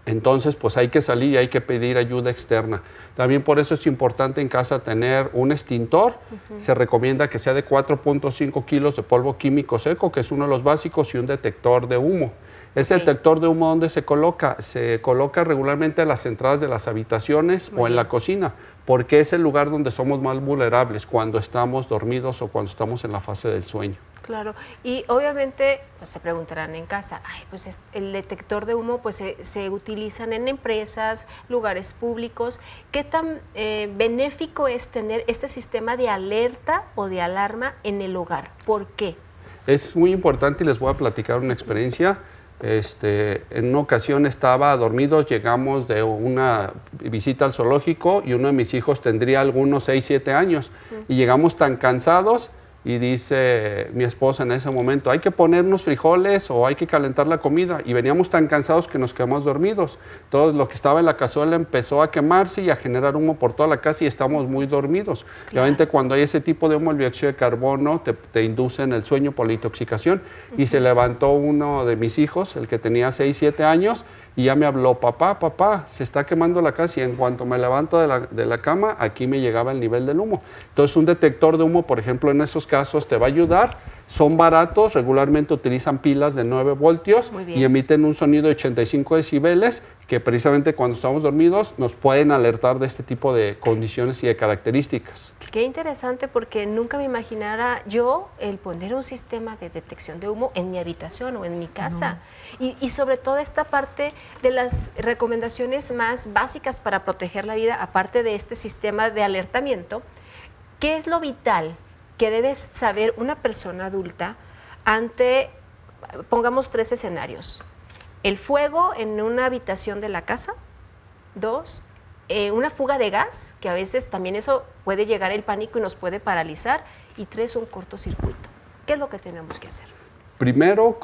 entonces pues hay que salir y hay que pedir ayuda externa. También por eso es importante en casa tener un extintor. Se recomienda que sea de 4.5 kilos de polvo químico seco, que es uno de los básicos, y un detector de humo. Ese detector de humo, ¿dónde se coloca? Se coloca regularmente a las entradas de las habitaciones o en la cocina, porque es el lugar donde somos más vulnerables, cuando estamos dormidos o cuando estamos en la fase del sueño. Claro, y obviamente pues, se preguntarán en casa, pues el detector de humo pues se utilizan en empresas, lugares públicos. ¿Qué tan benéfico es tener este sistema de alerta o de alarma en el hogar? ¿Por qué? Es muy importante y les voy a platicar una experiencia. En una ocasión estaba dormido, llegamos de una visita al zoológico y uno de mis hijos tendría algunos 6, 7 años y llegamos tan cansados y dice mi esposa en ese momento, hay que ponernos frijoles o hay que calentar la comida, y veníamos tan cansados que nos quedamos dormidos. Todo lo que estaba en la cazuela empezó a quemarse y a generar humo por toda la casa y estamos muy dormidos. Claro. Obviamente cuando hay ese tipo de humo, el dióxido de carbono te induce en el sueño por la intoxicación. Y se levantó uno de mis hijos, el que tenía 6, 7 años, y ya me habló, papá, se está quemando la casa, y en cuanto me levanto de la cama, aquí me llegaba el nivel del humo. Entonces un detector de humo, por ejemplo, en esos casos te va a ayudar. Son baratos, regularmente utilizan pilas de 9 voltios y emiten un sonido de 85 decibeles que precisamente cuando estamos dormidos nos pueden alertar de este tipo de condiciones y de características. Qué interesante, porque nunca me imaginara yo el poner un sistema de detección de humo en mi habitación o en mi casa. Y sobre todo esta parte de las recomendaciones más básicas para proteger la vida, aparte de este sistema de alertamiento, ¿qué es lo vital que debe saber una persona adulta ante, pongamos 3 escenarios? El fuego en una habitación de la casa. 2, una fuga de gas, que a veces también eso puede llegar el pánico y nos puede paralizar. Y 3, un cortocircuito. ¿Qué es lo que tenemos que hacer? Primero,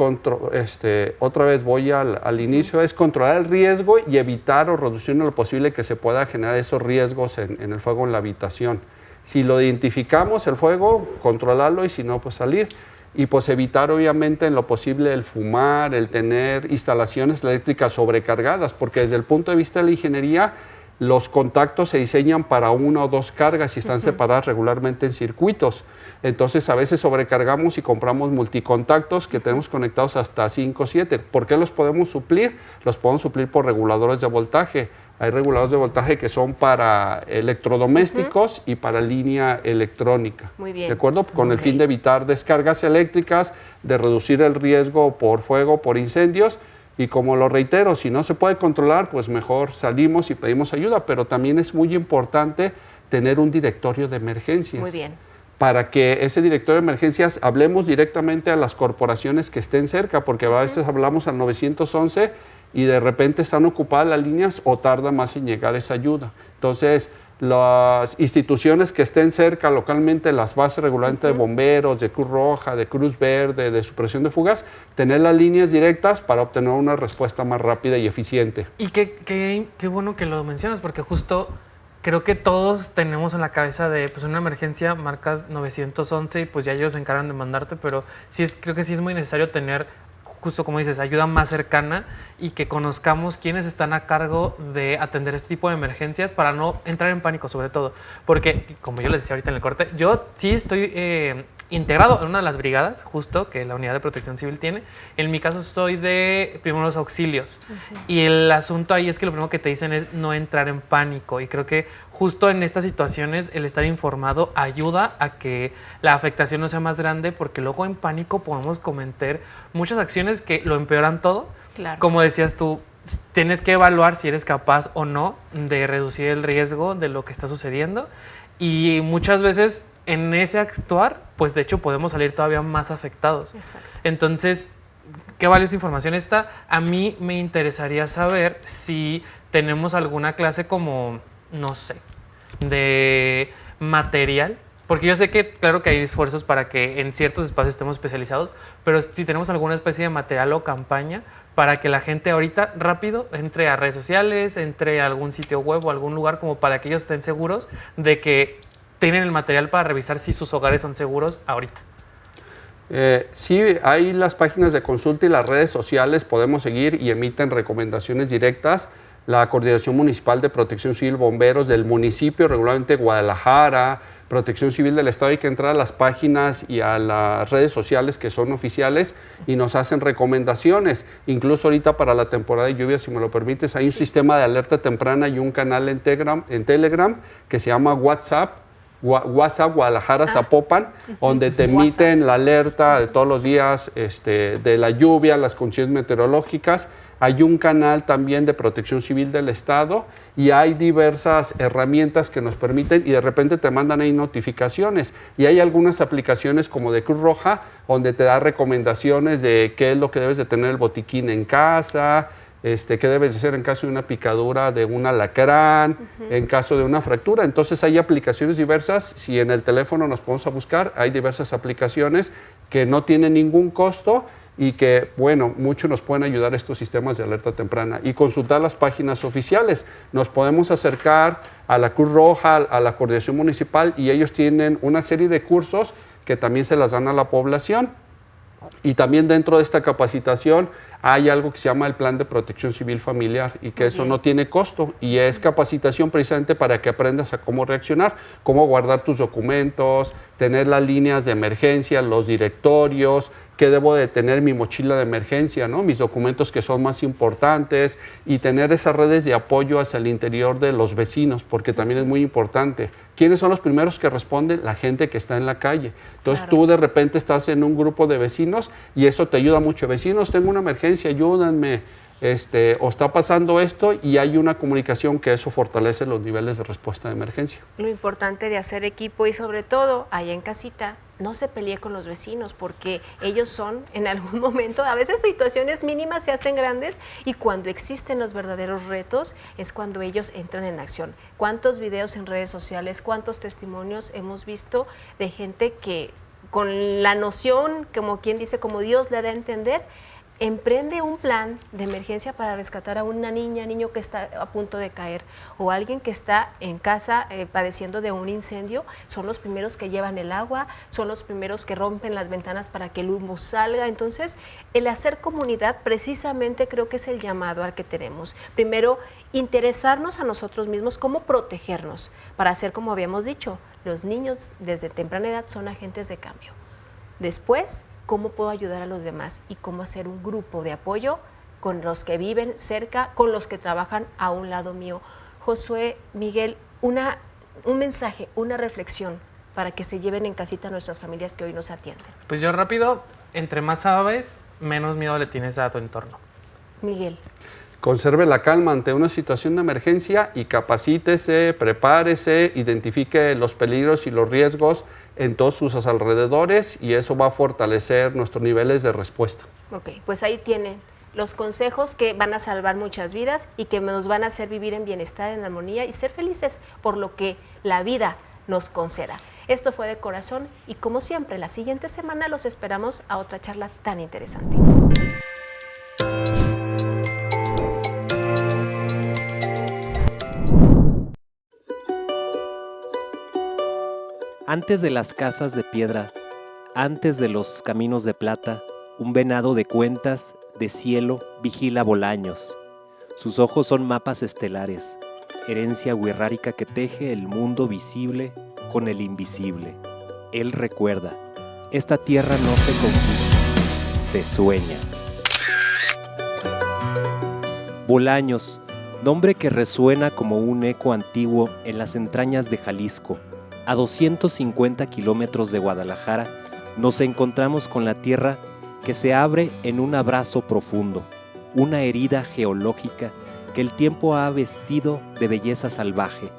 otra vez voy al inicio, es controlar el riesgo y evitar o reducir lo posible que se pueda generar esos riesgos en el fuego en la habitación. Si lo identificamos, el fuego, controlarlo, y si no, pues salir. Y pues evitar obviamente en lo posible el fumar, el tener instalaciones eléctricas sobrecargadas, porque desde el punto de vista de la ingeniería, los contactos se diseñan para 1 o 2 cargas y están separadas regularmente en circuitos. Entonces a veces sobrecargamos y compramos multicontactos que tenemos conectados hasta 5 o 7. ¿Por qué los podemos suplir? Los podemos suplir por reguladores de voltaje. Hay reguladores de voltaje que son para electrodomésticos y para línea electrónica. Muy bien. ¿De acuerdo? Con el fin de evitar descargas eléctricas, de reducir el riesgo por fuego, por incendios. Y como lo reitero, si no se puede controlar, pues mejor salimos y pedimos ayuda. Pero también es muy importante tener un directorio de emergencias. Muy bien. Para que ese directorio de emergencias hablemos directamente a las corporaciones que estén cerca, porque a veces hablamos al 911 y de repente están ocupadas las líneas o tarda más en llegar esa ayuda. Entonces, las instituciones que estén cerca localmente, las bases regularmente de bomberos, de Cruz Roja, de Cruz Verde, de supresión de fugas, tener las líneas directas para obtener una respuesta más rápida y eficiente. Y qué bueno que lo mencionas, porque justo creo que todos tenemos en la cabeza de pues una emergencia, marcas 911 y pues ya ellos se encargan de mandarte, pero creo que sí es muy necesario tener, justo como dices, ayuda más cercana y que conozcamos quiénes están a cargo de atender este tipo de emergencias para no entrar en pánico sobre todo. Porque, como yo les decía ahorita en el corte, yo sí estoy integrado en una de las brigadas, justo, que la Unidad de Protección Civil tiene. En mi caso soy de primeros auxilios. Y el asunto ahí es que lo primero que te dicen es no entrar en pánico. Y creo que justo en estas situaciones el estar informado ayuda a que la afectación no sea más grande, porque luego en pánico podemos cometer muchas acciones que lo empeoran todo. Claro. Como decías tú, tienes que evaluar si eres capaz o no de reducir el riesgo de lo que está sucediendo. Y muchas veces en ese actuar, pues de hecho podemos salir todavía más afectados. Exacto. Entonces, qué valiosa información esta. A mí me interesaría saber si tenemos alguna clase como, no sé, de material, porque yo sé que claro que hay esfuerzos para que en ciertos espacios estemos especializados, pero si tenemos alguna especie de material o campaña para que la gente ahorita rápido entre a redes sociales, entre a algún sitio web o algún lugar, como para que ellos estén seguros de que tienen el material para revisar si sus hogares son seguros ahorita. Sí, hay las páginas de consulta y las redes sociales, podemos seguir y emiten recomendaciones directas. La Coordinación Municipal de Protección Civil, bomberos del municipio, regularmente Guadalajara, Protección Civil del Estado, hay que entrar a las páginas y a las redes sociales que son oficiales y nos hacen recomendaciones. Incluso ahorita para la temporada de lluvia, si me lo permites, hay un sistema de alerta temprana y un canal en Telegram que se llama WhatsApp Guadalajara Zapopan, donde te emiten la alerta de todos los días de la lluvia, las condiciones meteorológicas. Hay un canal también de Protección Civil del Estado y hay diversas herramientas que nos permiten y de repente te mandan ahí notificaciones. Y hay algunas aplicaciones como de Cruz Roja donde te da recomendaciones de qué es lo que debes de tener el botiquín en casa, qué debes de hacer en caso de una picadura de un alacrán, en caso de una fractura. Entonces hay aplicaciones diversas. Si en el teléfono nos podemos a buscar, hay diversas aplicaciones que no tienen ningún costo y que, bueno, mucho nos pueden ayudar estos sistemas de alerta temprana. Y consultar las páginas oficiales. Nos podemos acercar a la Cruz Roja, a la Coordinación Municipal, y ellos tienen una serie de cursos que también se las dan a la población. Y también dentro de esta capacitación hay algo que se llama el Plan de Protección Civil Familiar y que eso no tiene costo y es capacitación precisamente para que aprendas a cómo reaccionar, cómo guardar tus documentos, tener las líneas de emergencia, los directorios, qué debo de tener mi mochila de emergencia, ¿no? Mis documentos que son más importantes y tener esas redes de apoyo hacia el interior de los vecinos, porque también es muy importante. ¿Quiénes son los primeros que responden? La gente que está en la calle. Entonces tú de repente estás en un grupo de vecinos y eso te ayuda mucho. Vecinos, tengo una emergencia, ayúdenme, o está pasando esto, y hay una comunicación que eso fortalece los niveles de respuesta de emergencia. Lo importante de hacer equipo y sobre todo allá en casita, no se pelee con los vecinos porque ellos son en algún momento, a veces situaciones mínimas se hacen grandes y cuando existen los verdaderos retos es cuando ellos entran en acción. ¿Cuántos videos en redes sociales, cuántos testimonios hemos visto de gente que con la noción, como quien dice, como Dios le da a entender, emprende un plan de emergencia para rescatar a una niño que está a punto de caer o alguien que está en casa padeciendo de un incendio? Son los primeros que llevan el agua, son los primeros que rompen las ventanas para que el humo salga. Entonces, el hacer comunidad precisamente creo que es el llamado al que tenemos. Primero, interesarnos a nosotros mismos, cómo protegernos, para hacer, como habíamos dicho, los niños desde temprana edad son agentes de cambio. Después, cómo puedo ayudar a los demás y cómo hacer un grupo de apoyo con los que viven cerca, con los que trabajan a un lado mío. Josué, Miguel, un mensaje, una reflexión para que se lleven en casita a nuestras familias que hoy nos atienden. Pues yo rápido, entre más sabes, menos miedo le tienes a tu entorno. Miguel. Conserve la calma ante una situación de emergencia y capacítese, prepárese, identifique los peligros y los riesgos en todos sus alrededores y eso va a fortalecer nuestros niveles de respuesta. Ok, pues ahí tienen los consejos que van a salvar muchas vidas y que nos van a hacer vivir en bienestar, en armonía y ser felices por lo que la vida nos conceda. Esto fue De Corazón y como siempre, la siguiente semana los esperamos a otra charla tan interesante. Antes de las casas de piedra, antes de los caminos de plata, un venado de cuentas, de cielo, vigila Bolaños. Sus ojos son mapas estelares, herencia wixárika que teje el mundo visible con el invisible. Él recuerda, Esta tierra no se conquista, se sueña. Bolaños, nombre que resuena como un eco antiguo en las entrañas de Jalisco. A 250 kilómetros de Guadalajara, nos encontramos con la tierra que se abre en un abrazo profundo, una herida geológica que el tiempo ha vestido de belleza salvaje.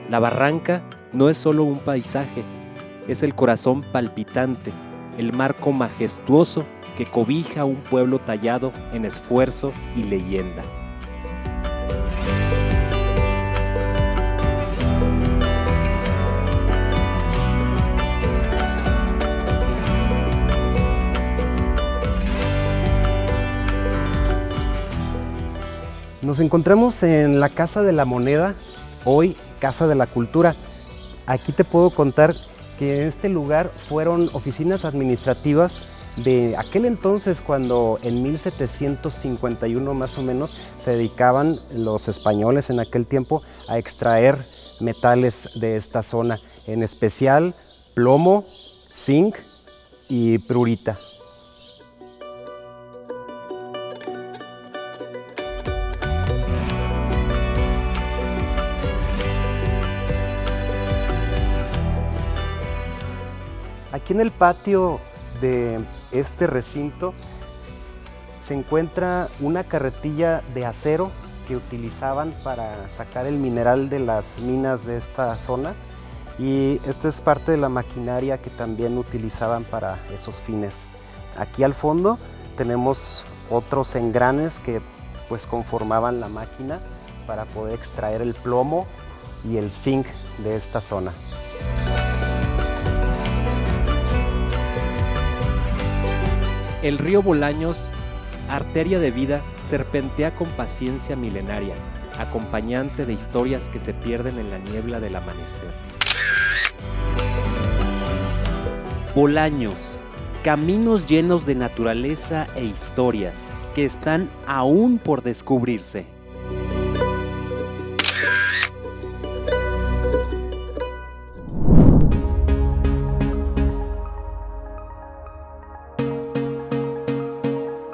La barranca no es solo un paisaje, es el corazón palpitante, el marco majestuoso que cobija a un pueblo tallado en esfuerzo y leyenda. Nos encontramos en la Casa de la Moneda, hoy Casa de la Cultura. Aquí te puedo contar que en este lugar fueron oficinas administrativas de aquel entonces, cuando en 1751 más o menos se dedicaban los españoles en aquel tiempo a extraer metales de esta zona, en especial plomo, zinc y prurita. Aquí en el patio de este recinto se encuentra una carretilla de acero que utilizaban para sacar el mineral de las minas de esta zona, y esta es parte de la maquinaria que también utilizaban para esos fines. Aquí al fondo tenemos otros engranes que pues conformaban la máquina para poder extraer el plomo y el zinc de esta zona. El río Bolaños, arteria de vida, serpentea con paciencia milenaria, acompañante de historias que se pierden en la niebla del amanecer. Bolaños, caminos llenos de naturaleza e historias que están aún por descubrirse.